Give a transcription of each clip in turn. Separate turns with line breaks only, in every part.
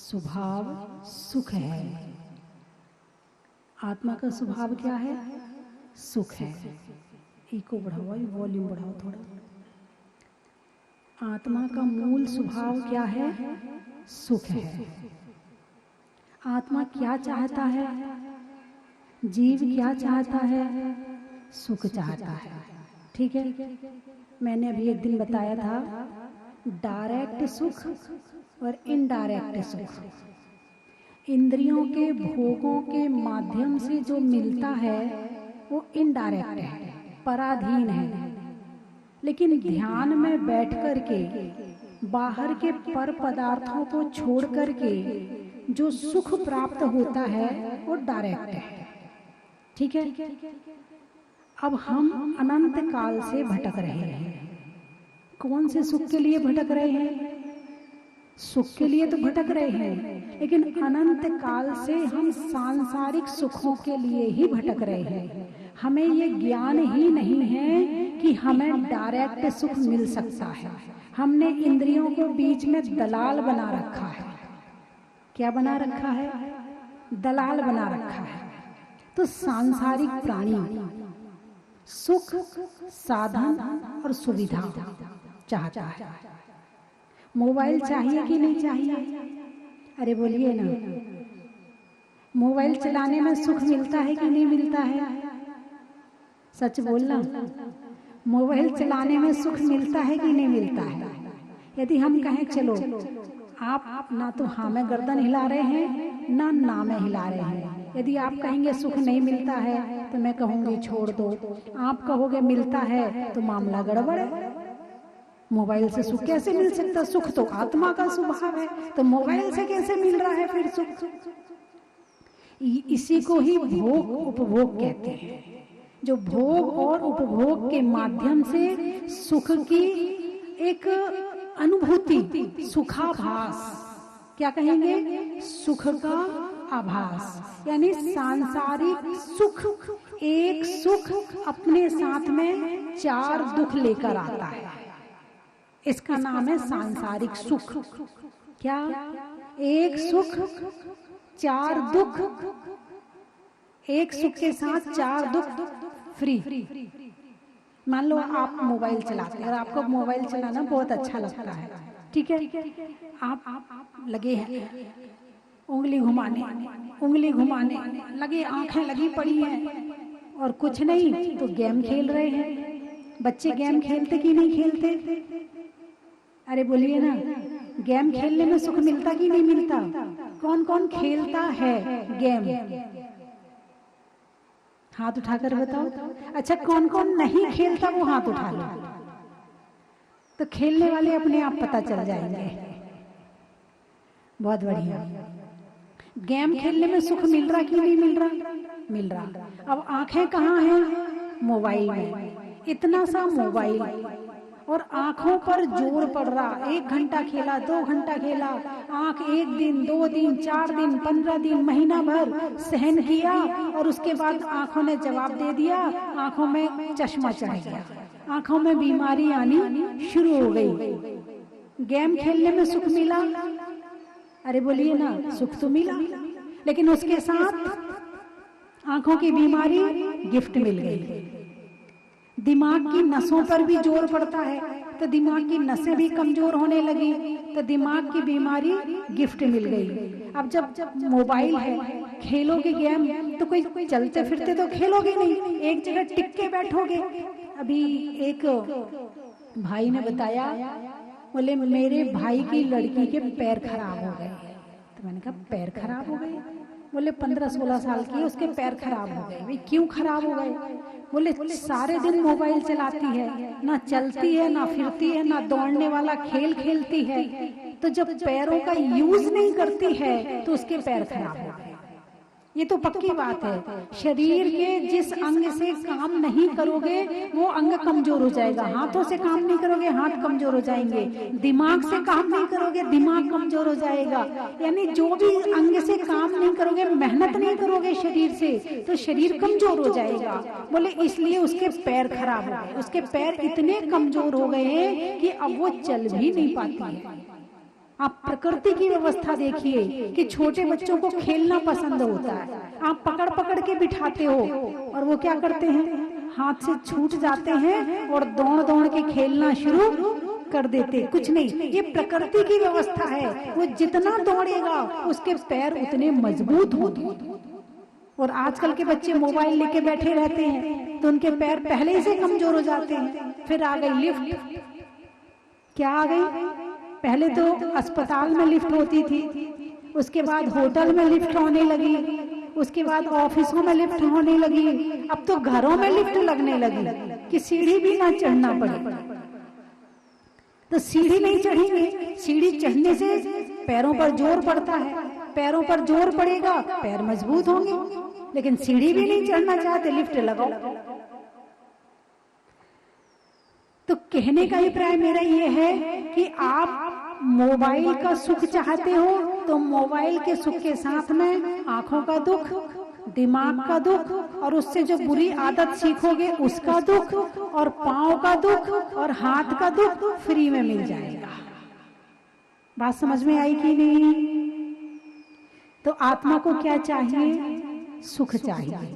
स्वभाव सुख है। आत्मा का स्वभाव क्या है? सुख है। इको बढ़ाओ, वॉल्यूम बढ़ाओ थोड़ा। आत्मा का मूल स्वभाव क्या है? सुख है। आत्मा क्या चाहता है? जीव क्या चाहता है? सुख चाहता है। ठीक है। मैंने अभी एक दिन बताया था डायरेक्ट सुख और इनडायरेक्ट सुख। इंद्रियों के भोगों के माध्यम से जो मिलता है वो इनडायरेक्ट है, पराधीन है। लेकिन ध्यान में बैठ करके बाहर के पर पदार्थों को छोड़ करके जो सुख प्राप्त होता है वो डायरेक्ट है। ठीक है। अब हम अनंत काल से भटक रहे हैं। कौन से सुख के लिए भटक रहे हैं? सुख के लिए तो भटक रहे हैं, लेकिन अनंत काल से हम सांसारिक सुखों के लिए ही भटक रहे हैं। हमें ये ज्ञान ही नहीं है कि हमें डायरेक्ट सुख मिल सकता है। हमने इंद्रियों को बीच में दलाल बना रखा है। क्या बना रखा है? दलाल बना रखा है। तो सांसारिक प्राणी सुख, साधन और सुविधा चाहता है। मोबाइल चाहिए कि नहीं चाहिए? अरे बोलिए ना। मोबाइल चलाने में सुख मिलता है कि नहीं मिलता है? सच बोलना। मोबाइल चलाने में सुख मिलता है कि नहीं मिलता है? यदि हम कहें चलो आप ना तो हाँ में गर्दन हिला रहे हैं ना में हिला रहे हैं। यदि आप कहेंगे सुख नहीं मिलता है तो मैं कहूंगी छोड़ दो। आप कहोगे मिलता है तो मामला गड़बड़ है। मोबाइल से सुख कैसे मिल सकता? सुख तो आत्मा का स्वभाव है, तो मोबाइल से कैसे मिल रहा है फिर सुख? इसी को ही भोग उपभोग कहते हैं। जो भोग और उपभोग के माध्यम से सुख की एक अनुभूति, सुखाभास, क्या कहेंगे? सुख का आभास, यानी सांसारिक सुख। एक सुख अपने साथ में 4 दुख लेकर आता है। इसका नाम है सांसारिक सुख। क्या? एक सुख 4 दुख। एक सुख के साथ 4 दुख फ्री। मान लो आप मोबाइल चलाते हैं और आपको मोबाइल चलाना बहुत अच्छा लगता है। ठीक है। आप लगे हैं उंगली घुमाने लगे, आंखें लगी पड़ी हैं और कुछ नहीं तो गेम खेल रहे हैं। बच्चे गेम खेलते कि नहीं खेलते? अरे बोलिए ना। गेम खेलने में सुख मिलता कि नहीं मिलता? कौन कौन खेलता है गेम? हाथ उठाकर बताओ। अच्छा, कौन कौन नहीं खेलता वो हाथ उठा लो। तो खेलने वाले अपने आप पता चल जाएंगे। बहुत बढ़िया। गेम खेलने में सुख मिल रहा कि नहीं मिल रहा? मिल रहा। अब आंखें कहाँ हैं? मोबाइल में। इतना सा मोबाइल और आंखों पर जोर पड़ रहा। 1 घंटा खेला, 2 घंटा खेला, आंख 1 दिन, 2 दिन, 4 दिन, 15 दिन, महीना भर सहन किया और उसके बाद आंखों ने जवाब दे दिया। आंखों में चश्मा चढ़ गया, आंखों में बीमारी आनी शुरू हो गई। गेम खेलने में सुख मिला? अरे बोलिए ना। सुख तो मिला, लेकिन उसके साथ आंखों की बीमारी गिफ्ट मिल गई। दिमाग की नसों पर भी जोर पड़ता है तो दिमाग की नसें भी कमजोर होने लगी, तो दिमाग की बीमारी गिफ्ट मिल गई। अब जब मोबाइल है, खेलोगे गेम तो कोई चलते फिरते तो खेलोगे नहीं, एक जगह टिक के बैठोगे। अभी एक भाई ने बताया, बोले मेरे भाई की लड़की के पैर खराब हो गए। तो मैंने कहा पैर खराब हो गए? बोले 15-16 साल की, उसके पैर खराब हो गए। भाई क्यों खराब हो गए? बोले सारे दिन मोबाइल चलाती है, ना चलती है, ना फिरती है, ना दौड़ने वाला खेल खेलती है। तो जब पैरों का यूज नहीं करती है तो उसके पैर खराब हो गए। ये तो पक्की बात है। शरीर के जिस अंग से काम नहीं करोगे वो अंग कमजोर हो जाएगा। हाथों से काम नहीं करोगे, हाथ कमजोर हो जाएंगे। दिमाग से काम नहीं करोगे, दिमाग कमजोर हो जाएगा। यानी जो भी अंग से काम नहीं करोगे, मेहनत नहीं करोगे शरीर से, तो शरीर कमजोर हो जाएगा। बोले इसलिए उसके पैर खराब हो गए। उसके पैर इतने कमजोर हो गए कि अब वो चल भी नहीं पाती है। आप प्रकृति की व्यवस्था देखिए कि छोटे बच्चों को खेलना पसंद होता है, आप पकड़ पकड़ के बिठाते हो और वो क्या करते हैं, हाथ से छूट जाते हैं और दौड़ दौड़ के खेलना शुरू कर देते। कुछ नहीं, ये प्रकृति की व्यवस्था है, वो जितना दौड़ेगा उसके पैर उतने मजबूत होंगे। और आजकल के बच्चे मोबाइल लेके बैठे रहते हैं तो उनके पैर पहले ही से कमजोर हो जाते हैं। फिर आ गई लिफ्ट, क्या आ गई, पहले तो अस्पताल में लिफ्ट होती थी, उसके बाद होटल में लिफ्ट होने लगी, उसके बाद ऑफिसों में लिफ्ट होने लगी, अब तो घरों में लिफ्ट लगने लगी कि सीढ़ी भी ना चढ़ना पड़े। तो सीढ़ी नहीं चढ़ेंगे, सीढ़ी चढ़ने से पैरों पर जोर पड़ता है, पैरों पर जोर पड़ेगा पैर मजबूत होंगे, लेकिन सीढ़ी भी नहीं चढ़ना चाहते, लिफ्ट लगाओ। तो कहने का अभिप्राय मेरा ये है कि आप मोबाइल का सुख चाहते हो तो मोबाइल के सुख के साथ में आंखों का दुख, दिमाग का दुख, और उससे जो बुरी आदत सीखोगे उसका दुख, और पांव का दुख और हाथ का दुख फ्री में मिल जाएगा। बात समझ में आई कि नहीं? तो आत्मा को क्या चाहिए? सुख चाहिए।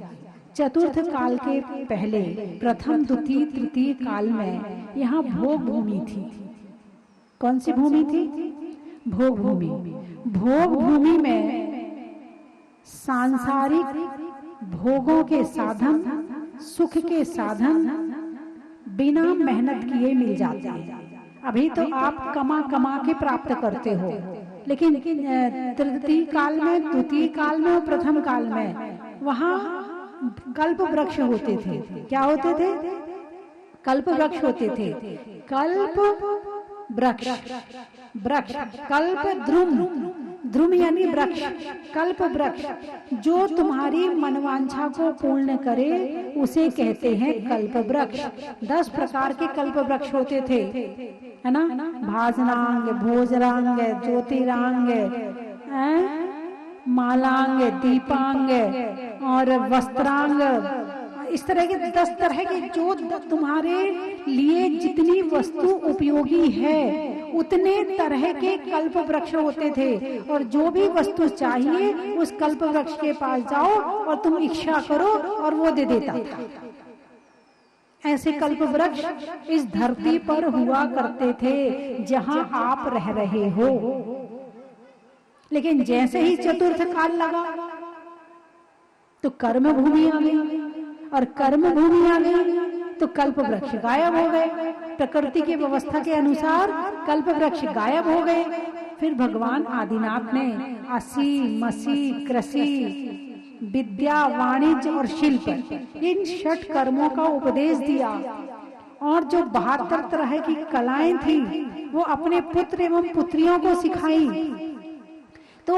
चतुर्थ काल के पहले प्रथम द्वितीय तृतीय काल में यहाँ भोग भूमि थी। कौन सी भूमि थी? भोग भूमि। भोग भूमि में सांसारिक भोगों के साधन, सुख के साधन बिना मेहनत किए मिल जाते हैं। अभी तो आप कमा कमा के प्राप्त करते हो, लेकिन तृतीय काल में, द्वितीय काल में और प्रथम काल में वहाँ कल्प वृक्ष होते थे। क्या होते थे? कल्प वृक्ष होते थे। कल्प वृक्ष, वृक्ष, कल्प द्रुम, द्रुम यानी वृक्ष, कल्प वृक्ष जो तुम्हारी मनवांछा को पूर्ण करे उसे कहते हैं कल्प वृक्ष। 10 प्रकार के कल्प वृक्ष होते थे, है ना? भाजनांग, भोजरांग, ज्योतिरांग, मालांग, दीपांग और वस्त्रांग, इस तरह के 10 तरह के जो तुम्हारे लिए जितनी वस्तु उपयोगी है उतने तरह के कल्प वृक्ष होते थे। और जो भी वस्तु चाहिए उस कल्प वृक्ष के पास जाओ और तुम इच्छा करो और वो दे देता था। ऐसे कल्प वृक्ष इस धरती पर हुआ करते थे जहां आप रह रहे हो। लेकिन जैसे ही चतुर्थ काल लगा तो कर्म भूमि आ गई, और कर्म भूमि आ गई तो कल्प वृक्ष गायब हो गए। प्रकृति की व्यवस्था के अनुसार कल्प वृक्ष गायब हो गए। फिर भगवान आदिनाथ ने असी, मसी, कृषि, विद्या, वाणिज्य और शिल्प, इन 6 कर्मों का उपदेश दिया। और जो 72 तरह की कलाएं थी वो अपने पुत्र एवं पुत्रियों को सिखाई। तो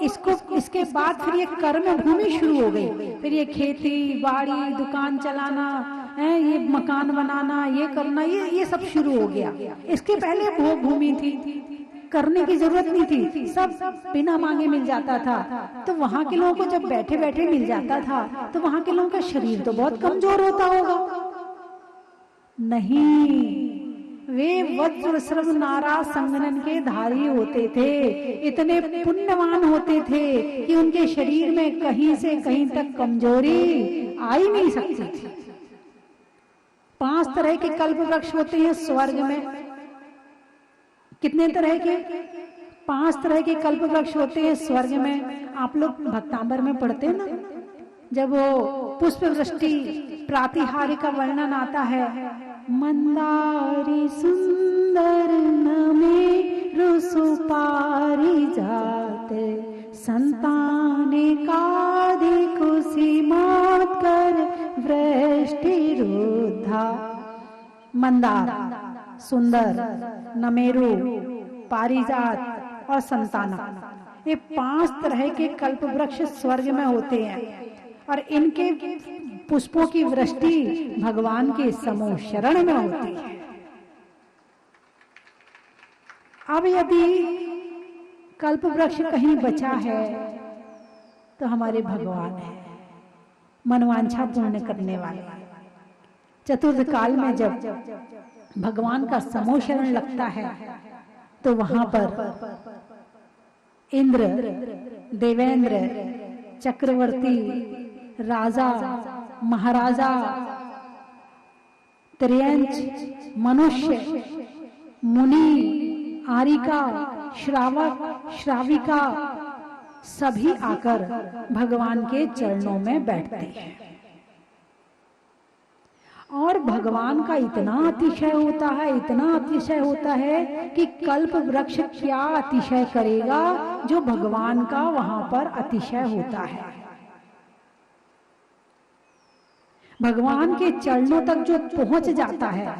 इसके बाद फिर ये कर्म भूमि शुरू हो गई। फिर ये खेती बाड़ी, दुकान चलाना, ये मकान बनाना, ये करना, ये सब शुरू हो गया। इसके पहले भोग भूमि थी, करने की जरूरत नहीं थी, सब बिना मांगे मिल जाता था। तो वहां के लोगों को जब बैठे बैठे मिल जाता था तो वहां के लोगों का शरीर तो बहुत कमजोर होता होगा। नहीं, वे वज्र श्रव नारा संगनन के धारी होते थे, इतने पुण्यवान होते थे कि उनके शरीर में कहीं से कहीं तक कमजोरी आ ही नहीं सकती थी। 5 तरह के कल्प वृक्ष होते हैं स्वर्ग में। कितने तरह के? 5 तरह के कल्प वृक्ष होते हैं स्वर्ग में। आप लोग भक्तांबर में पढ़ते हैं ना, जब वो पुष्प वृष्टि प्रातिहार्य का वर्णन आता है, मंदारी सुंदर नमे रुसुपारी जाते, संताने कादि खुशी मात कर वृष्टि रुद्धा। मंदार, सुंदर, नमेरु, पारिजात और संताना, ये 5 तरह के कल्प वृक्ष स्वर्ग में होते हैं। और इनके पुष्पों की वृष्टि भगवान के समूह शरण में होती है। अब यदि कल्प वृक्ष कहीं बचा है तो हमारे भगवान है, मनवांछा पूर्ण करने वाले। चतुर्थ काल में जब भगवान का समूह शरण लगता है तो वहां पर इंद्र, देवेंद्र, चक्रवर्ती, राजा, महाराजा, त्रियंच, मनुष्य, मुनि, आरिका, श्रावक, श्राविका सभी आकर भगवान के चरणों में बैठते हैं। और भगवान का इतना अतिशय होता है, इतना अतिशय होता है कि कल्प वृक्ष क्या अतिशय करेगा जो भगवान का वहां पर अतिशय होता है। भगवान के चरणों तक जो पहुंच जाता है,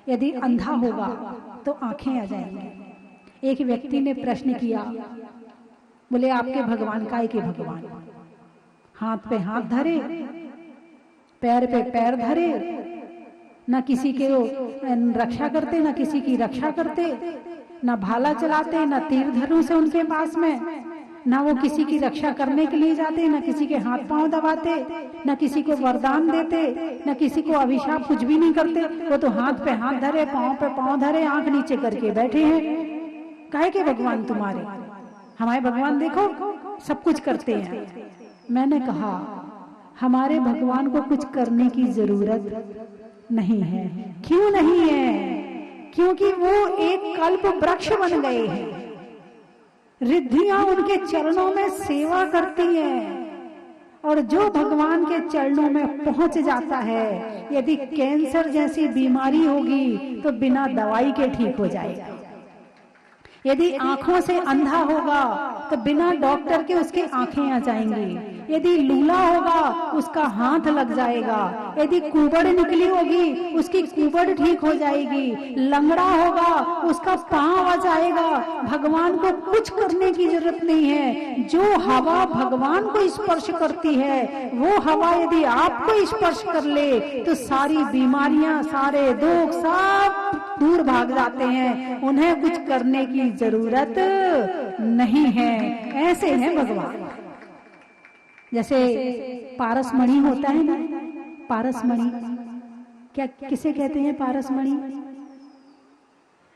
यदि अंधा होगा तो आंखें आ जाएंगी। एक व्यक्ति ने प्रश्न किया, बोले आपके भगवान काय के भगवान? हाथ पे हाथ धरे, पैर पे पैर धरे, ना किसी के रक्षा करते, ना किसी की रक्षा करते, ना भाला चलाते, ना तीर धनुष है उनके पास में, ना वो किसी की रक्षा करने के लिए जाते, ना किसी के हाथ पांव दबाते, ना किसी को वरदान देते, ना किसी को अभिशाप, कुछ भी नहीं करते। वो तो हाथ पे हाथ धरे, पांव पे पांव धरे, आंख नीचे करके बैठे हैं। काहे के भगवान तुम्हारे? हमारे भगवान देखो सब कुछ करते हैं। मैंने कहा हमारे भगवान को कुछ करने की जरूरत नहीं है। क्यों नहीं है? क्योंकि वो एक कल्प वृक्ष बन गए हैं। रिद्धियां उनके चरणों में सेवा करती हैं, और जो भगवान के चरणों में पहुंच जाता है, यदि कैंसर जैसी बीमारी होगी तो बिना दवाई के ठीक हो जाएगा। यदि आंखों से अंधा होगा तो बिना डॉक्टर के उसकी आंखें आ जाएंगी। यदि लूला होगा उसका हाथ लग जाएगा। यदि कुबड़ निकली होगी उसकी कुबड़ ठीक हो जाएगी। लंगड़ा होगा उसका पांव आ जाएगा। भगवान को कुछ करने की जरूरत नहीं है। जो हवा भगवान को स्पर्श करती है, वो हवा यदि आपको स्पर्श कर ले तो सारी बीमारियां, सारे दुख सब दूर भाग जाते हैं। उन्हें कुछ करने की जरूरत नहीं है। ऐसे हैं भगवान। जैसे पारसमणि होता है ना, पारसमणि क्या किसे कहते हैं? पारसमणि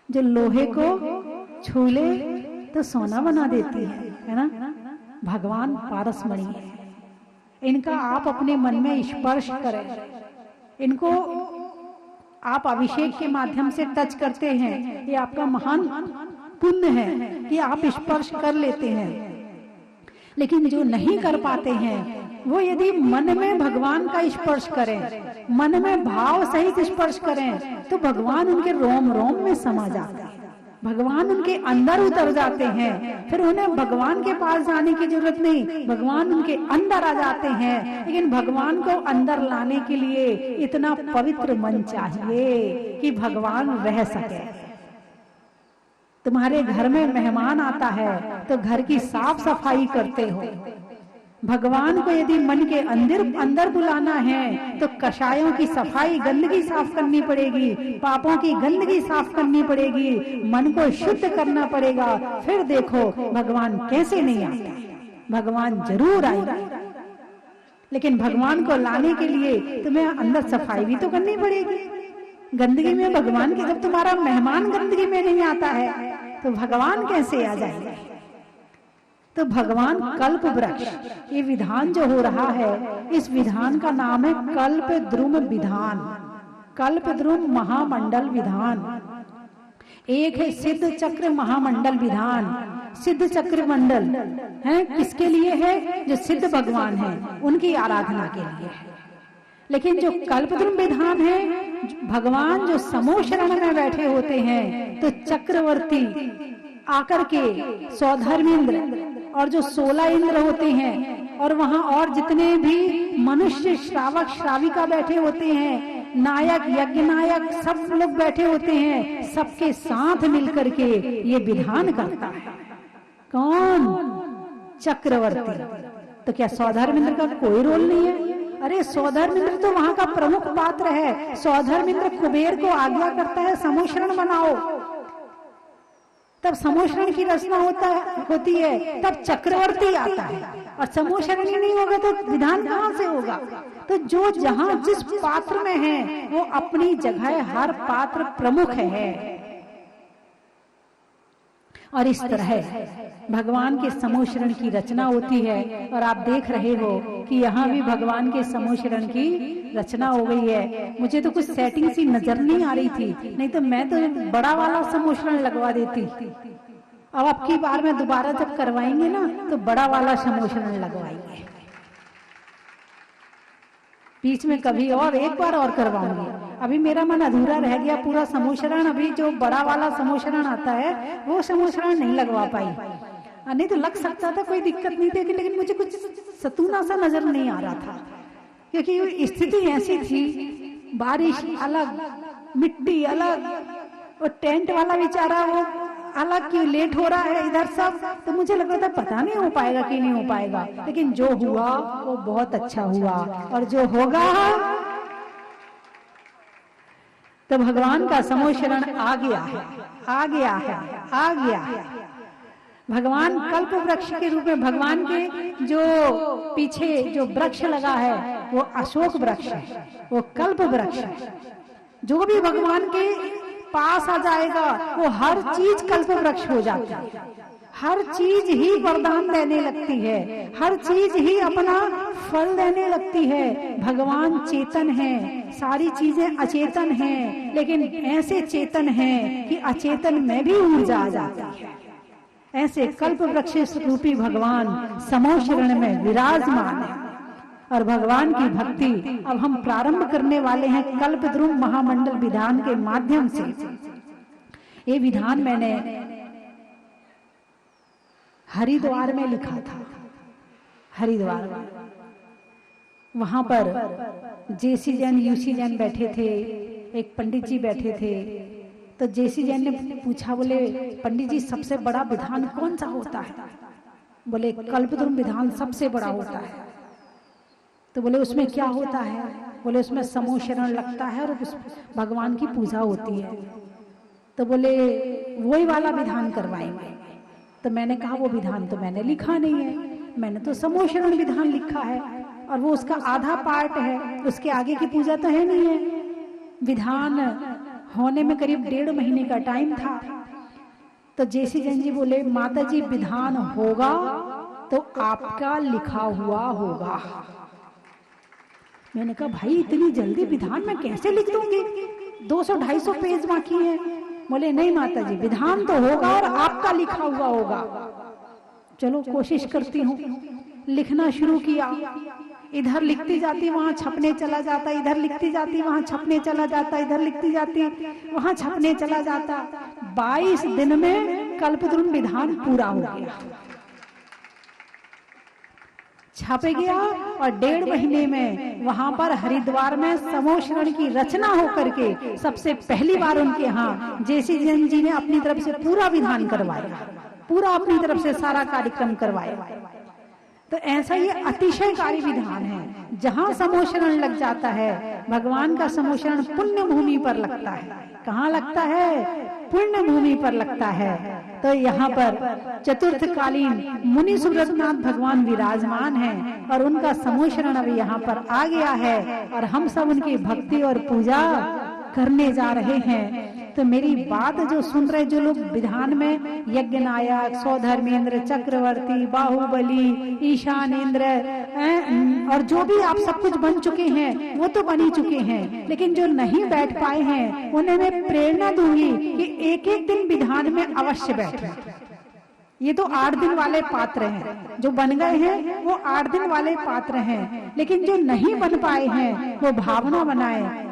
जो लोहे को छू ले तो सोना बना देती है ना। भगवान पारसमणि है। इनका आप अपने मन में स्पर्श करें, इनको आप अभिषेक के माध्यम से टच करते हैं, ये आपका महान पुण्य है कि आप स्पर्श कर लेते हैं। लेकिन जो नहीं कर पाते हैं, वो यदि मन में भगवान का स्पर्श करें, मन में भाव सहित स्पर्श करें, तो भगवान उनके रोम रोम में समा जाते हैं। भगवान उनके अंदर उतर जाते हैं। फिर उन्हें भगवान के पास जाने की जरूरत नहीं, भगवान उनके अंदर आ जाते हैं। लेकिन भगवान को अंदर लाने के लिए इतना पवित्र मन चाहिए कि भगवान रह सके। तुम्हारे घर में मेहमान आता है तो घर की साफ सफाई करते हो। भगवान को यदि मन के अंदर बुलाना है तो कषायों की सफाई, गंदगी साफ करनी पड़ेगी, पापों की गंदगी साफ करनी पड़ेगी, मन को शुद्ध करना पड़ेगा। फिर देखो भगवान कैसे नहीं आता, भगवान जरूर आएगा। लेकिन भगवान को लाने के लिए तुम्हें अंदर सफाई भी तो करनी पड़ेगी। गंदगी में भगवान की, जब तुम्हारा मेहमान गंदगी में नहीं आता है तो भगवान कैसे आ जाएगा? तो भगवान कल्प वृक्ष, ये विधान जो हो रहा है, इस विधान का नाम है कल्प द्रुम विधान, कल्प द्रुम महामंडल विधान। एक है सिद्ध चक्र महामंडल विधान। सिद्ध चक्र मंडल है किसके लिए है? जो सिद्ध भगवान है उनकी आराधना के लिए है। लेकिन जो कल्पद्रुम विधान है, भगवान जो समूह शरण में बैठे होते हैं, तो चक्रवर्ती आकर के सौधर्मेंद्र और जो 16 इंद्र होते हैं, और वहां और जितने भी मनुष्य, श्रावक, श्राविका बैठे होते हैं, नायक, यज्ञ नायक, सब लोग बैठे होते हैं, सबके साथ मिलकर के ये विधान करता है। कौन? चक्रवर्ती। तो क्या सौधर्मेंद्र का कोई रोल नहीं है? अरे सौधर्मेंद्र तो वहां का प्रमुख पात्र है। सौधर्मेंद्र कुबेर को आज्ञा करता है समूह शरण बनाओ, तब समूह शरण की रचना होती है, तब चक्रवर्ती आता है। और समूह शरण ही नहीं होगा तो विधान कहाँ से होगा? तो जो जहां जिस पात्र में है वो अपनी जगह, हर पात्र प्रमुख है। और इस तरह भगवान के समोशरण की रचना होती है। और आप देख रहे हो कि यहाँ भी भगवान के समोशरण की रचना हो गई है। मुझे तो कुछ सेटिंग सी नजर नहीं आ रही थी, नहीं तो मैं तो बड़ा वाला समोशरण लगवा देती। अब की बार में दोबारा जब करवाएंगे ना तो बड़ा वाला समोशरण लगवाएंगे। बीच में कभी और एक बार और करवाऊंगी। अभी मेरा मन अधूरा रह गया पूरा समोशरण। अभी जो बड़ा वाला समोशरण आता है वो समोशरण नहीं लगवा पाई, नहीं तो लग सकता था, कोई दिक्कत नहीं थी, लेकिन मुझे कुछ सतूना सा नजर नहीं आ रहा था, क्योंकि स्थिति ऐसी थी, बारिश अलग, मिट्टी अलग, और टेंट वाला बेचारा वो अलग, क्यों लेट हो रहा है इधर सब। तो मुझे लग रहा था पता नहीं हो पाएगा कि नहीं हो पाएगा, लेकिन जो हुआ वो बहुत अच्छा हुआ, और जो होगा तो भगवान का समोशरण आ गया है, आ गया है, आ गया है। भगवान कल्प वृक्ष के रूप में, भगवान के जो पीछे जो वृक्ष लगा है वो अशोक वृक्ष है, वो कल्प वृक्ष है। जो भी भगवान के पास आ जाएगा वो हर चीज कल्प वृक्ष हो जाती है, हर चीज ही वरदान देने लगती है, हर चीज ही अपना फल देने लगती है। भगवान चेतन है, सारी चीजें अचेतन हैं, लेकिन ऐसे चेतन हैं कि अचेतन में भी ऊर्जा आ जाती है। ऐसे कल्प वृक्ष रूपी भगवान समोशरण में विराजमान है। और भगवान की भक्ति अब हम प्रारंभ करने वाले हैं कल्पद्रुम महामंडल विधान के माध्यम से। ये विधान मैंने हरिद्वार में लिखा था। हरिद्वार वहां पर जेसी जैन, यूसी जैन बैठे थे, एक पंडित जी बैठे थे। तो जेसी जैन ने पूछा, बोले पंडित जी सबसे बड़ा विधान कौन सा होता है? बोले कल्पद्रुम विधान सबसे बड़ा होता है। तो बोले उसमें क्या होता है? बोले उसमें समोशरण लगता है और उस भगवान की पूजा होती है। तो बोले वही वाला विधान करवाएंगे। तो मैंने कहा वो विधान तो मैंने लिखा नहीं है, मैंने तो समोशरण विधान लिखा है, और वो उसका आधा पार्ट है, उसके आगे की पूजा तो है नहीं है। विधान होने में करीब 1.5 महीने का टाइम था। तो जेसी जैन जी बोले माता जी विधान होगा तो आपका लिखा हुआ होगा। मैंने कहा भाई इतनी जल्दी विधान मैं कैसे लिख दूंगी, 200-250 पेज बाकी है। बोले नहीं माता जी विधान तो होगा और आपका लिखा हुआ होगा। चलो कोशिश करती हूँ। लिखना शुरू किया, इधर लिखती जाती वहां छपने चला जाता, इधर लिखती जाती वहां छपने चला जाता, इधर लिखती जाती वहां छपने चला जाता। 22 दिन में कल्पद्रुम विधान पूरा हो गया, छप गया। और 1.5 महीने में वहां पर हरिद्वार में समोशरण की रचना होकर के सबसे पहली बार उनके यहाँ जेसी जैन जी ने अपनी तरफ से पूरा विधान करवाया, पूरा अपनी तरफ से सारा कार्यक्रम करवाया। तो ऐसा ये अतिशयकारी विधान है। जहां समोशरण लग जाता है, भगवान का समोशरण पुण्य भूमि पर लगता है। कहाँ लगता है? पुण्य भूमि पर लगता है। तो यहाँ पर चतुर्थकालीन मुनि सुब्रतनाथ भगवान विराजमान हैं और उनका समोशरण अभी यहाँ पर आ गया है और हम सब उनकी भक्ति और पूजा करने जा रहे हैं। तो मेरी बात जो सुन रहे जो लोग विधान में यज्ञ नायक, सौधर्मेंद्र, चक्रवर्ती, बाहुबली, ईशानेंद्र और जो भी आप सब कुछ बन चुके हैं वो तो बन ही चुके हैं, लेकिन जो नहीं बैठ पाए हैं उन्हें मैं प्रेरणा दूंगी कि एक एक दिन विधान में अवश्य बैठें। ये तो 8 दिन वाले पात्र हैं, जो बन गए हैं वो 8 दिन वाले पात्र हैं, लेकिन जो नहीं बन पाए हैं वो भावना बनाए,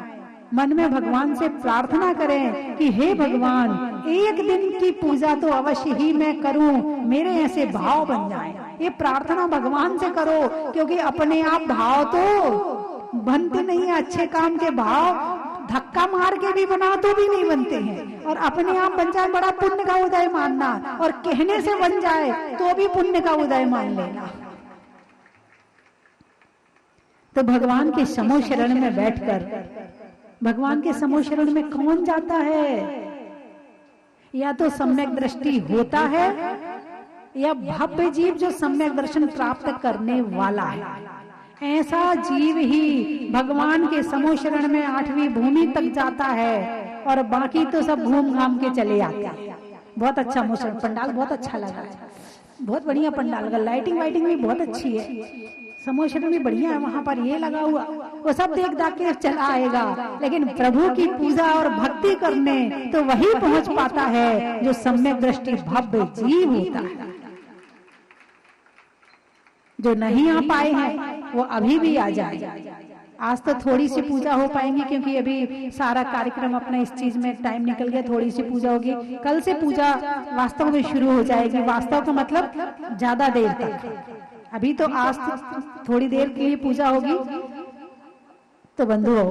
मन में भगवान से प्रार्थना करें कि हे भगवान एक दिन की पूजा तो अवश्य ही मैं करूं, मेरे ऐसे भाव बन जाएं। ये प्रार्थना भगवान से करो, क्योंकि अपने आप भाव तो बनते नहीं है। अच्छे काम के भाव धक्का मार के भी बना तो भी नहीं बनते हैं, और अपने आप बन जाए बड़ा पुण्य का उदय मानना, और कहने से बन जाए तो भी पुण्य का उदय मान लेना। तो भगवान के समोशरण में बैठकर, भगवान के समोशरण में कौन जाता है? या तो सम्यक दृष्टि होता है या भव्य जीव जो सम्यक दर्शन प्राप्त करने वाला है। ऐसा जीव ही भगवान के समोशरण में 8वीं भूमि तक जाता है, और बाकी तो सब घूम घाम के चले आते हैं। बहुत अच्छा मौसम, पंडाल बहुत अच्छा लगा है, बहुत बढ़िया पंडाल लगा, लाइटिंग वाइटिंग भी बहुत अच्छी है, समोशरण भी बढ़िया है, वहां पर ये लगा हुआ, वो सब देख दाख के चला आएगा। लेकिन प्रभु की पूजा और भक्ति करने तो वही पहुंच पाता है जो सम्यक दृष्टि भव्य जीव होता है। जो नहीं आ पाए हैं वो अभी भी आ जाए। आज तो थोड़ी सी पूजा हो पाएंगी क्योंकि अभी सारा कार्यक्रम अपना इस चीज में टाइम निकल गया, थोड़ी सी पूजा होगी, कल से पूजा वास्तव में शुरू हो जाएगी। वास्तव का मतलब ज्यादा देर तक, अभी तो आज थोड़ी देर के लिए पूजा होगी। तो बंधुओं,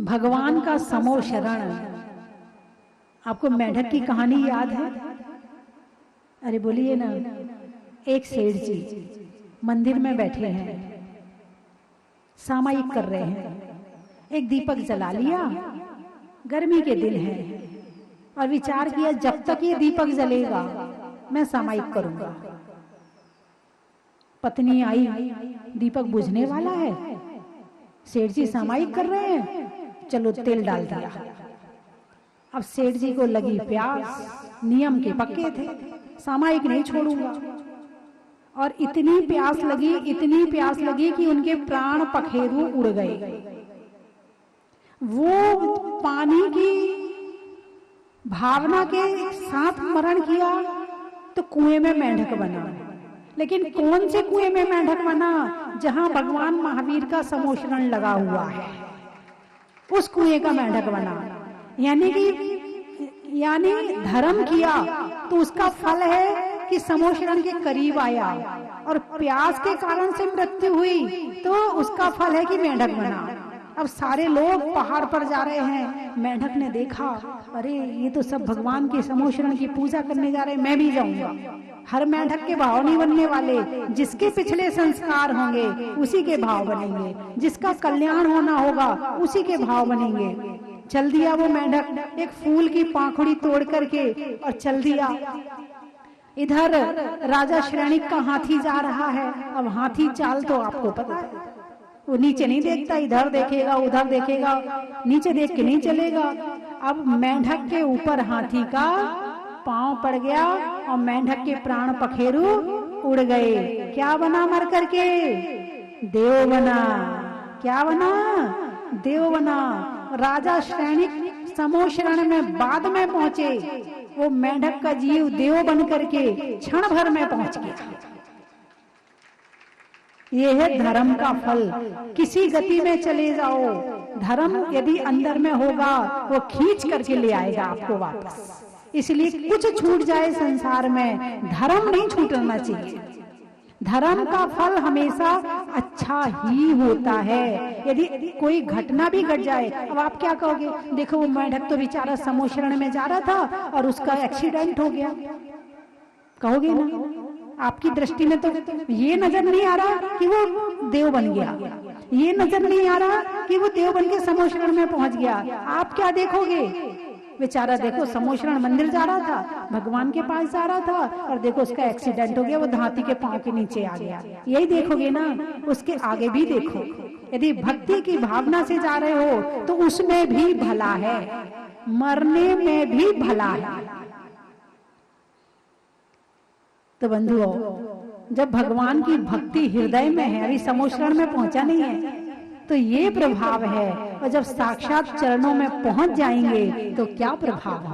भगवान का समो शरण, आपको मेंढक की कहानी याद है? अरे बोलिए ना। एक सेठ जी मंदिर में बैठे हैं, सामायिक कर रहे हैं, एक दीपक जला लिया, गर्मी के दिन है, और विचार किया जब तक ये दीपक जलेगा मैं सामायिक करूंगा। पत्नी आई, दीपक बुझने वाला है, सेठ जी सामायिक कर रहे हैं, चलो तेल डाल दिया। अब सेठ जी को लगी प्यास, नियम के पक्के थे, सामायिक नहीं छोड़ूंगा, और इतनी प्यास लगी कि उनके प्राण पखेरु उड़ गए। वो पानी की भावना के साथ मरण किया तो कुएं में मेंढक बना। लेकिन कौन से कुएं में मेंढक बना? जहां भगवान महावीर का समोशरण लगा हुआ है, उस कुएं का मेंढक बना। यानी धर्म किया तो उसका फल है कि समोशरण के करीब आया, और प्यास के कारण से मृत्यु हुई तो उसका फल है कि मेंढक बना। अब सारे लोग पहाड़ पर जा रहे हैं, मेंढक ने देखा, अरे ये तो सब भगवान के समोशरण की पूजा करने जा रहे हैं, मैं भी जाऊंगा। हर मेंढक के भाव नहीं बनने वाले, जिसके पिछले संस्कार होंगे उसी के भाव बनेंगे, जिसका कल्याण होना होगा उसी के भाव बनेंगे। चल दिया वो मेंढक, एक फूल की पाखुड़ी तोड़ करके और चल दिया। इधर राजा श्रेणिक का हाथी जा रहा है। अब हाथी चाल तो आपको पता है, वो नीचे नहीं देखता, इधर देखेगा उधर देखेगा, नीचे देख के नहीं चलेगा। अब मेंढक के ऊपर हाथी का पांव पड़ गया और मेंढक के प्राण पखेरु उड़ गए। क्या बना मर करके? देव बना। क्या बना? देव बना। राजा श्रेणिक समोशरण में बाद में पहुंचे, वो मेंढक का जीव देव बन करके क्षण भर में पहुंच गया। ये है धर्म का फल। किसी गति में चले जाओ, धर्म यदि अंदर में होगा वो खींच करके ले आएगा आपको वापस। इसलिए कुछ छूट जाए संसार में, धर्म नहीं छूटना चाहिए। धर्म का फल हमेशा अच्छा ही होता है। यदि कोई घटना भी घट जाए, अब आप क्या कहोगे? देखो वो मेंढक तो बेचारा समोशरण में जा रहा था और उसका एक्सीडेंट हो गया, कहोगे ना? आपकी दृष्टि में तो ये नजर नहीं आ रहा कि वो देव बन गया, ये नजर नहीं आ रहा कि वो देव बन के समोशरण में पहुंच गया। आप क्या देखोगे? बेचारा देखो समोशरण मंदिर जा रहा था, भगवान के पास जा रहा था, और देखो उसका एक्सीडेंट हो गया, वो हाथी के पांव के नीचे आ गया। यही देखोगे ना? उसके आगे भी देखो। यदि भक्ति की भावना से जा रहे हो तो उसमें भी भला है, मरने में भी भला है। तो बंधुओं, जब भगवान की भक्ति हृदय में है, अभी समोशरण में पहुंचा नहीं है, तो ये प्रभाव है। और जब साक्षात चरणों में पहुंच जाएंगे तो क्या प्रभाव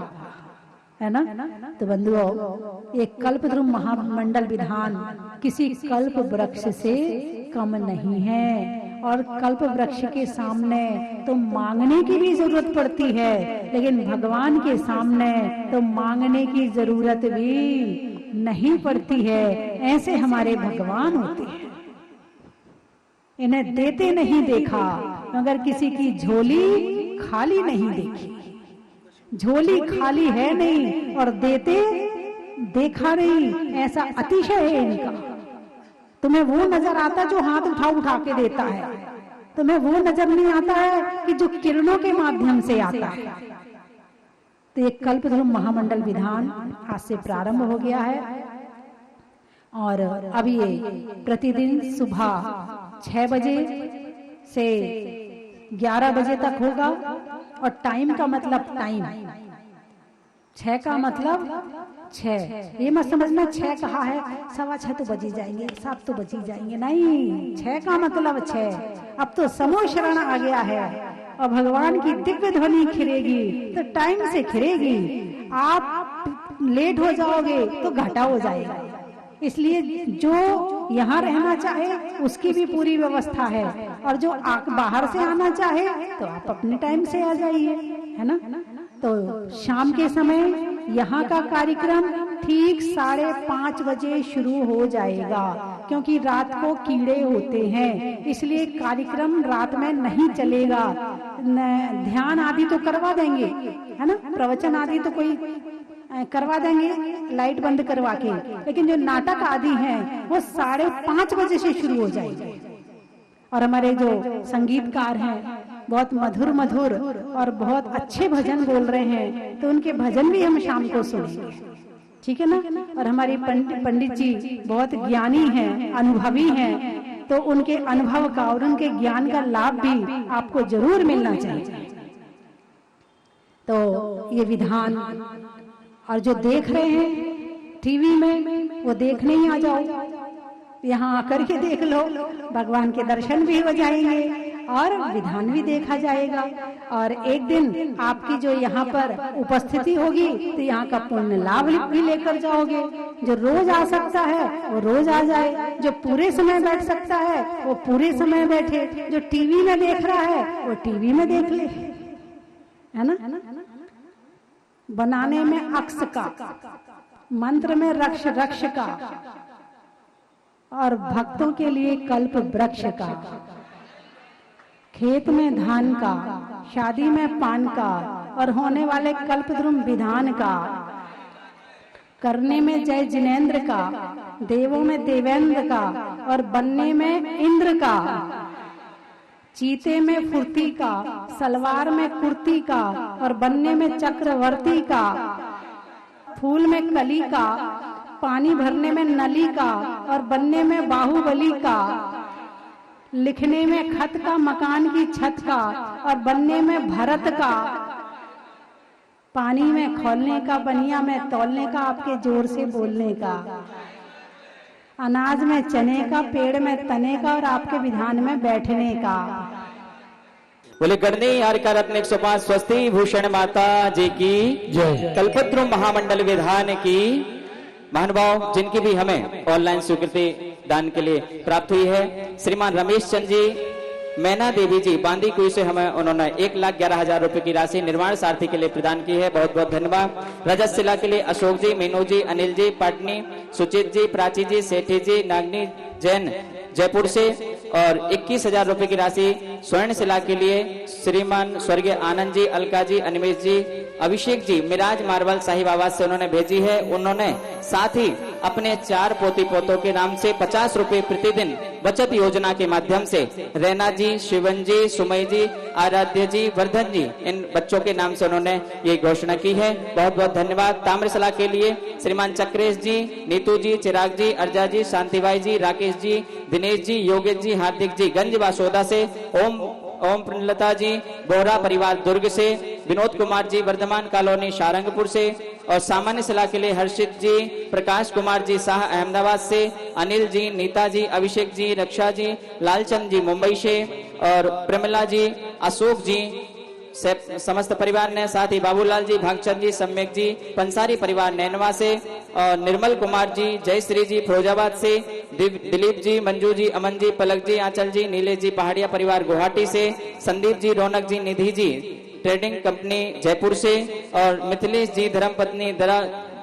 है ना? तो बंधुओं, एक कल्पद्रुम महामंडल विधान किसी कल्प वृक्ष से कम नहीं है। और कल्प वृक्ष के सामने तो मांगने की भी जरूरत पड़ती है, लेकिन भगवान के सामने तो मांगने की जरूरत भी नहीं पड़ती है। ऐसे हमारे भगवान होते हैं। इन्हें देते नहीं देखा, मगर किसी की झोली खाली नहीं देखी। झोली खाली है नहीं और देते देखा नहीं, ऐसा अतिशय है इनका। तुम्हें वो नजर आता जो हाथ उठा के देता है, तुम्हें वो नजर नहीं आता है कि जो किरणों के माध्यम से आता है। तो एक कल्पद्रुम महामंडल विधान आज से प्रारंभ हो गया है, और अब ये प्रतिदिन सुबह 6 बजे से 11 बजे तक होगा। और टाइम का मतलब टाइम 6 का मतलब 6, ये मत समझना 6 कहा है 6:15 तो बजी जाएंगे, 7 तो बजी जाएंगे, नहीं, 6 का मतलब 6। अब तो समूह शरण आ गया है और भगवान की दिव्य ध्वनि खिरेगी तो टाइम से खिरेगी। आप लेट हो जाओगे तो घाटा हो जाएगा। इसलिए जो यहाँ रहना चाहे उसकी भी पूरी व्यवस्था है, और जो बाहर से आना चाहे तो आप अपने टाइम से आ जाइए, है ना। तो शाम के समय यहाँ का कार्यक्रम ठीक 5:30 बजे शुरू हो जाएगा, क्योंकि रात को कीड़े होते हैं, इसलिए कार्यक्रम रात में नहीं चलेगा। ध्यान आदि तो करवा देंगे, है ना, प्रवचन आदि तो कोई करवा देंगे लाइट बंद करवा के, लेकिन जो नाटक आदि हैं वो 5:30 बजे से शुरू हो जाएंगे। और हमारे जो संगीतकार हैं बहुत मधुर मधुर और बहुत अच्छे भजन बोल रहे हैं, तो उनके भजन भी हम शाम को सुनेंगे, ठीक है ना। और हमारे पंडित जी बहुत ज्ञानी हैं, अनुभवी हैं, तो उनके अनुभव का और उनके ज्ञान का लाभ भी आपको जरूर मिलना चाहिए। तो ये विधान, और जो देख रहे हैं टीवी में वो देखने ही आ जाओ, यहाँ आकर के देख लो, भगवान के दर्शन भी हो जाएंगे और विधान भी देखा जाएगा। और एक दिन आपकी जो यहाँ पर उपस्थिति होगी तो यहाँ का पुण्य लाभ भी लेकर जाओगे। जो रोज आ सकता है वो रोज आ जाए, जो पूरे समय बैठ सकता है वो पूरे समय बैठे, जो टीवी में देख रहा है वो टीवी में देख ले, है ना। बनाने में अक्ष का, मंत्र में रक्ष रक्ष का, और भक्तों के लिए कल्प वृक्ष का, खेत में धान का, शादी में पान का, और होने वाले कल्पद्रुम विधान का, करने में जय जिनेन्द्र का, देवों में देवेंद्र का, और बनने में इंद्र का, चीते में फुर्ती का, सलवार में कुर्ती का, और बनने में चक्रवर्ती का, फूल में कली का, पानी भरने में नली का, और बनने में बाहुबली का, लिखने में खत का, मकान की छत का, और बनने में भरत का, पानी में खोलने का, बनिया में तौलने का, आपके जोर से बोलने का, अनाज में चने का, पेड़ में तने का, और आपके विधान में बैठने का।
बोले गणनी हरिका रत्न 105 स्वस्ति भूषण माता जी की जय। कल्पद्रुम महामंडल विधान की महानुभाव जिनकी भी हमें ऑनलाइन स्वीकृति दान के लिए प्राप्त हुई है, श्रीमान रमेश चंद जी, मैना देवी जी बांदी कुई से हमें उन्होंने 1,11,000 रुपए की राशि निर्माण सारथी के लिए प्रदान की है, बहुत बहुत धन्यवाद। रजत शिला के लिए अशोक जी, मीनू जी, अनिल जी पाटनी, सुचित जी, प्राची जी, सेठी जी, नागनी जैन जयपुर से, और 21,000 रुपए की राशि स्वर्ण शिला के लिए श्रीमान स्वर्गीय आनंद जी, अलका जी, अनिमेश जी, अभिषेक जी, मिराज मार्बल साहिब आवास से उन्होंने भेजी है। उन्होंने साथ ही अपने 4 पोती पोतों के नाम से 50 रुपए प्रतिदिन बचत योजना के माध्यम से रैना जी, शिवन जी, सुमय जी, आराध्य जी, वर्धन जी, इन बच्चों के नाम से उन्होंने ये घोषणा की है, बहुत बहुत धन्यवाद। ताम्रशिला के लिए श्रीमान चक्रेश जी, नीतू जी, चिराग जी, अर्जा जी, शांतिबाई जी, राकेश जी, दिनेश जी, योगेश जी, हार्दिक जी, गंज बासोदा से, ओम प्रणलता जी, बोहरा परिवार दुर्ग से, विनोद कुमार जी, वर्धमान कॉलोनी शारंगपुर से, और सामान्य शिला के लिए हर्षित जी, प्रकाश कुमार जी शाह अहमदाबाद से, अनिल जी, नीता जी, अभिषेक जी, रक्षा जी, लालचंद जी मुंबई से, और प्रमिला जी, अशोक जी, समस्त परिवार ने, साथ ही बाबूलाल जी, भागचंद जी, सम्यक जी, पंसारी परिवार नैनवा से, और निर्मल कुमार जी, जयश्री जी फिरोजाबाद से, दिलीप जी, मंजू जी, अमन जी, पलक जी, आंचल जी, नीलेश जी पहाड़िया परिवार गुवाहाटी से, संदीप जी, रौनक जी, निधि जी ट्रेडिंग कंपनी जयपुर से, और मिथिलेश जी, धर्मपत्नी दरा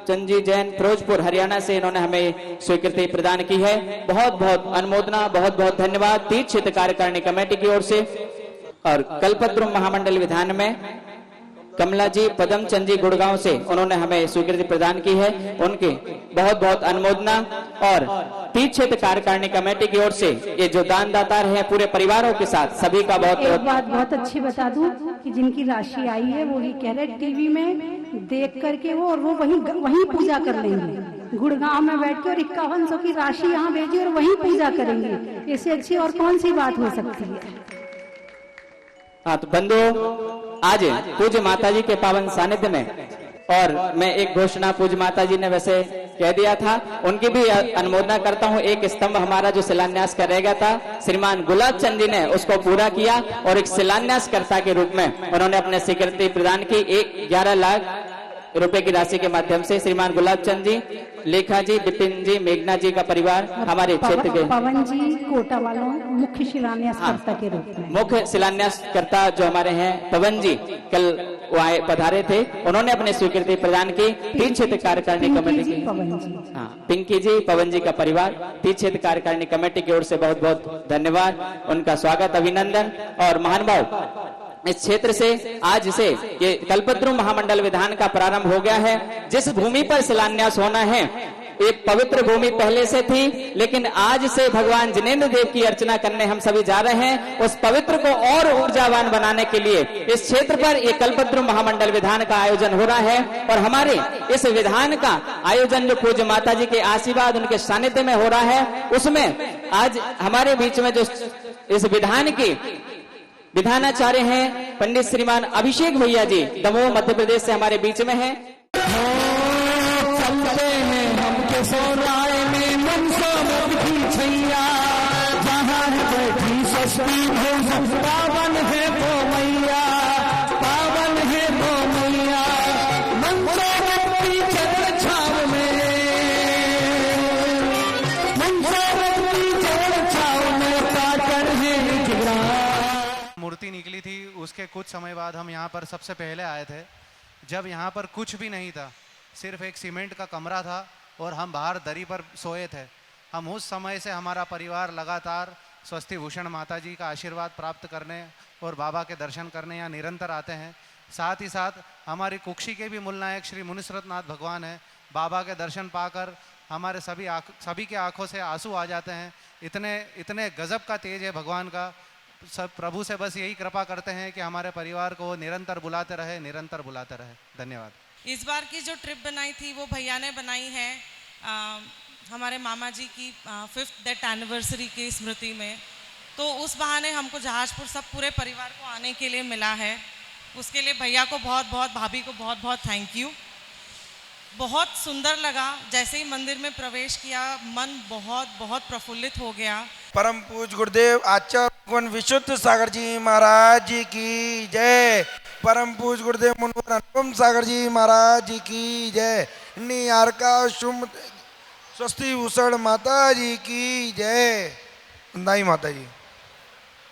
चंद जी जैन फिरोजपुर हरियाणा से, इन्होंने हमें स्वीकृति प्रदान की है, बहुत बहुत अनुमोदना, बहुत बहुत धन्यवाद। तीर्थ क्षेत्र कार्यकारिणी कमेटी की ओर से। और कल्पद्रुम महामंडल विधान में कमला जी, पदम चंद जी गुड़गांव से, उन्होंने हमें स्वीकृति प्रदान की है, उनके बहुत बहुत अनुमोदना। और तीर्थ क्षेत्र कार्यकारिणी कमेटी की ओर से ये जो दानदाता हैं पूरे परिवारों के साथ सभी का बहुत
एक बात बहुत अच्छी बता दूं कि जिनकी राशि आई है वो ही कह रहे टीवी में देख करके वो, और वो वहीं पूजा कर लेंगे, गुड़गांव में बैठ के, और 5100 की राशि यहाँ भेजी और वहीं पूजा करेंगे। इससे अच्छी और कौन सी बात हो सकती है।
हाँ, तो बंधु आज पूज्य माताजी के पावन सानिध्य में और मैं एक घोषणा पूज्य माता जी ने वैसे कह दिया था, उनकी भी अनुमोदना करता हूं। एक स्तंभ हमारा जो शिलान्यास कर रह गया था, श्रीमान गुलाब चंद जी ने उसको पूरा किया और एक शिलान्यासकर्ता के रूप में उन्होंने अपने स्वीकृति प्रदान की 11 लाख रुपए की राशि के माध्यम से। श्रीमान गुलाब चंद जी, लेखा जी, विपिन जी, मेघना जी का परिवार हमारे क्षेत्र के
पवन जी कोटा वालों मुख्य शिलान्यासकर्ता के रूप में, मुख्य
शिलान्यासकर्ता जो हमारे हैं पवन जी, कल वो आए पधारे थे, उन्होंने अपने स्वीकृति प्रदान की। तीन क्षेत्र कार्यकारिणी कमेटी की पिंकी जी, पवन जी का परिवार, तीन क्षेत्र कार्यकारिणी कमेटी की ओर से बहुत बहुत धन्यवाद, उनका स्वागत, अभिनंदन। और महानुभाव, इस क्षेत्र से आज से ये कल्पद्रुम महामंडल विधान का प्रारंभ हो गया है। जिस भूमि पर शिलान्यास होना है, एक पवित्र भूमि पहले से थी, लेकिन आज से भगवान जिनेंद्र देव की अर्चना करने हम सभी जा रहे हैं। उस पवित्र को और ऊर्जावान बनाने के लिए इस क्षेत्र पर एक कल्पद्रुम महामंडल विधान का आयोजन हो रहा है। और हमारे इस विधान का आयोजन जो पूज्य माता जी के आशीर्वाद, उनके सानिध्य में हो रहा है, उसमें आज हमारे बीच में जो इस विधान की विधानाचार्य हैं पंडित श्रीमान अभिषेक भैया जी, दमोह मध्य प्रदेश से हमारे बीच में हैं।
चलते हैं हम के सोराय में मनसा मत की छैया, जहाँ बैठी सस्ती भोजन, पावन है वो मैया, पावन है वो मैया, मनसा मत की चरण छाव में, मनसा मत की चरण छाव में पाकर है जिगरा।
मूर्ति निकली थी, उसके कुछ समय बाद हम यहाँ पर सबसे पहले आए थे, जब यहाँ पर कुछ भी नहीं था, सिर्फ एक सीमेंट का कमरा था और हम बाहर दरी पर सोए थे। हम उस समय से हमारा परिवार लगातार स्वस्ति भूषण माता जी का आशीर्वाद प्राप्त करने और बाबा के दर्शन करने यहाँ निरंतर आते हैं। साथ ही साथ हमारी कुक्षी के भी मूल नायक श्री मुनीश्वरनाथ भगवान है, बाबा के दर्शन पाकर हमारे सभी के आंखों से आंसू आ जाते हैं। इतने गजब का तेज है भगवान का। सब प्रभु से बस यही कृपा करते हैं कि हमारे परिवार को निरंतर बुलाते रहे, निरंतर बुलाते रहे। धन्यवाद।
इस बार की जो ट्रिप बनाई थी वो भैया ने बनाई है हमारे मामा जी की 5th डेथ एनिवर्सरी की स्मृति में। तो उस बहाने हमको जहाजपुर सब पूरे परिवार को आने के लिए मिला है। उसके लिए भैया को बहुत बहुत, भाभी को बहुत बहुत थैंक यू। बहुत सुंदर लगा, जैसे ही मंदिर में प्रवेश किया मन बहुत बहुत प्रफुल्लित हो गया।
परम पूज्य गुरुदेव आचार्य भगवान विशुद्ध सागर जी महाराज जी की जय। परम पूज्य गुरुदेव मुनिवर अनुपम सागर जी महाराज जी की जय। नियारका शुभ स्वस्ति भूषण माता जी की जय। वंदाई माता जी।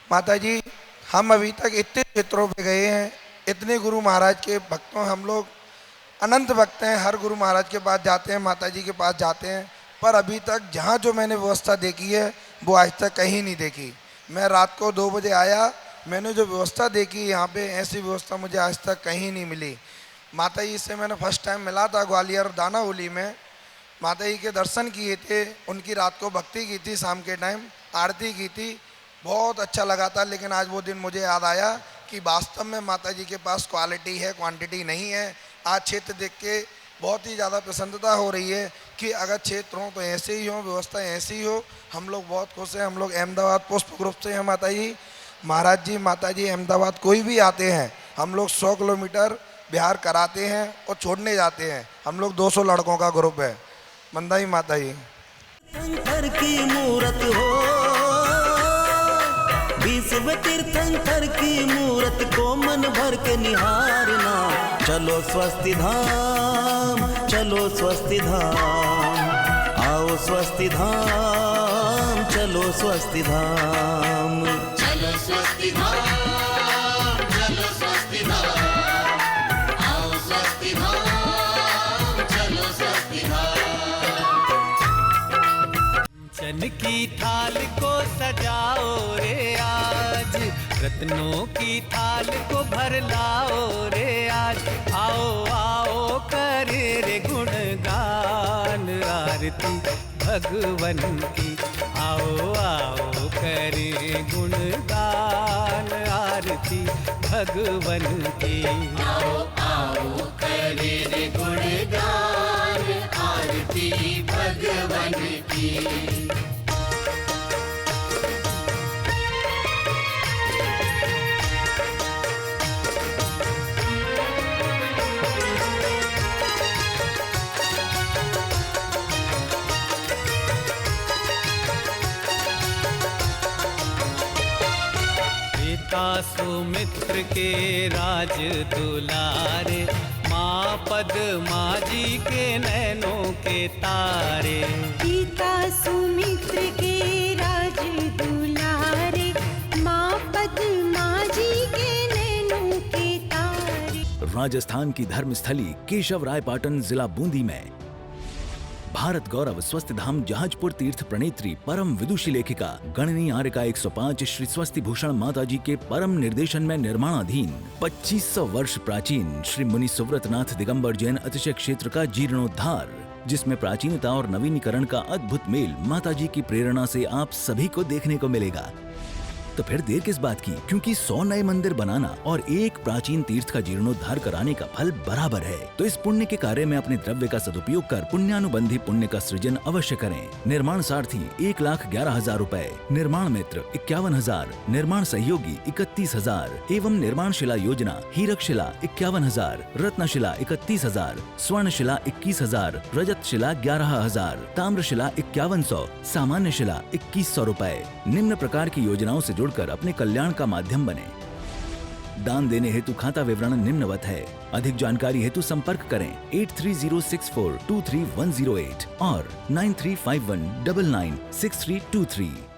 माता जी, हम अभी तक इतने क्षेत्रों पे गए हैं, इतने गुरु महाराज के भक्तों, हम लोग अनंत भक्त हैं, हर गुरु महाराज के पास जाते हैं, माता जी के पास जाते हैं, पर अभी तक जहाँ जो मैंने व्यवस्था देखी है वो आज तक कहीं नहीं देखी। मैं रात को 2 बजे आया, मैंने जो व्यवस्था देखी यहाँ पे, ऐसी व्यवस्था मुझे आज तक कहीं नहीं मिली। माता जी से मैंने फर्स्ट टाइम मिला था ग्वालियर दानावली में, माता जी के दर्शन किए थे, उनकी रात को भक्ति की थी, शाम के टाइम आरती की थी, बहुत अच्छा लगा था। लेकिन आज वो दिन मुझे याद आया कि वास्तव में माता जी के पास क्वालिटी है, क्वांटिटी नहीं है। आज क्षेत्र देख के बहुत ही ज़्यादा प्रसन्नता हो रही है कि अगर क्षेत्र हो तो ऐसे ही हो, व्यवस्था ऐसी ही हो। हम लोग बहुत खुश हैं। हम लोग अहमदाबाद पुष्प ग्रुप से हैं माता जी, महाराज जी, माता जी अहमदाबाद कोई भी आते हैं, हम लोग 100 किलोमीटर बिहार कराते हैं और छोड़ने जाते हैं। हम लोग 200 लड़कों का ग्रुप है। बंदाई माता जी।
तीर्थंकर की मूरत हो, विश्व तीर्थंकर की मूरत को मन भर के निहारना। चलो स्वस्ति धाम, चलो स्वस्ति धाम, आओ स्वस्ति धाम, चलो स्वस्ति धाम,
चलो स्वस्ति धाम, चलो स्वस्ति धाम, आओ स्वस्ति धाम, चलो स्वस्ति धाम।
चन की थाल को सजाओ रे आज, रत्नों की थाल को भर लाओ रे आज। आओ आओ करे रे गुणगान आरती भगवन की। आओ आओ करे गुणगान आरती भगवन की।
आओ आओ करे रे गुणगान आरती भगवन की।
सुमित्र के राज दुलारे, माँ पद्मा जी के नैनों के तारे।
पिता सुमित्र के राज दुलारे, माँ पद्मा जी के नैनों के तारे।
राजस्थान की धर्मस्थली केशव राय पाटन जिला बूंदी में भारत गौरव स्वस्थ धाम जहाजपुर तीर्थ प्रणेत्री परम विदुषी लेखिका गणनी आर्यका 105 श्री स्वस्ति भूषण माता जी के परम निर्देशन में निर्माणाधीन 2500 वर्ष प्राचीन श्री मुनि सुव्रतनाथ दिगंबर जैन अतिशय क्षेत्र का जीर्णोद्धार, जिसमें प्राचीनता और नवीनीकरण का अद्भुत मेल माता जी की प्रेरणा से आप सभी को देखने को मिलेगा। तो फिर देर किस बात की, क्योंकि 100 नए मंदिर बनाना और एक प्राचीन तीर्थ का जीर्णोद्धार कराने का फल बराबर है। तो इस पुण्य के कार्य में अपने द्रव्य का सदुपयोग कर पुण्यानुबंधी पुण्य का सृजन अवश्य करें। निर्माण सारथी 1,11,000 रूपए, निर्माण मित्र 51,000, निर्माण सहयोगी 31,000 एवं निर्माण शिला योजना हीरक शिला 51,000, रत्न शिला 31,000, स्वर्ण शिला 21,000, रजत शिला 11,000, ताम्र शिला 5100, सामान्य शिला 2100 रूपए। निम्न प्रकार की योजनाओं से जुड़कर अपने कल्याण का माध्यम बने। दान देने हेतु खाता विवरण निम्नवत है। अधिक जानकारी हेतु संपर्क करें 8306423108 और 9351996323।